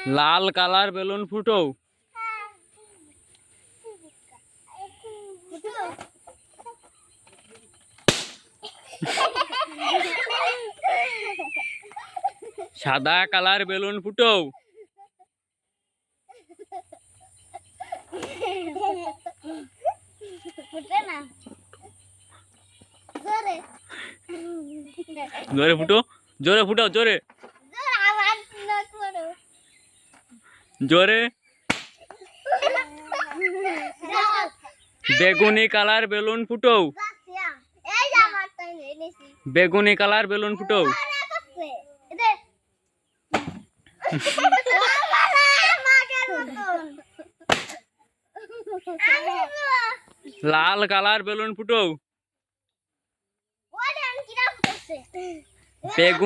লাল colour balloon ফুটো। সাদা colour balloon ফুটো। জোরে ফুটো, জোরে ফুটাও, জোরে জোরে। বেগুনি কালার বেলুন ফুটো। বেগুনি কালার বেলুন ফুটো। লাল কালার বেলুন ফুটো। বেগুন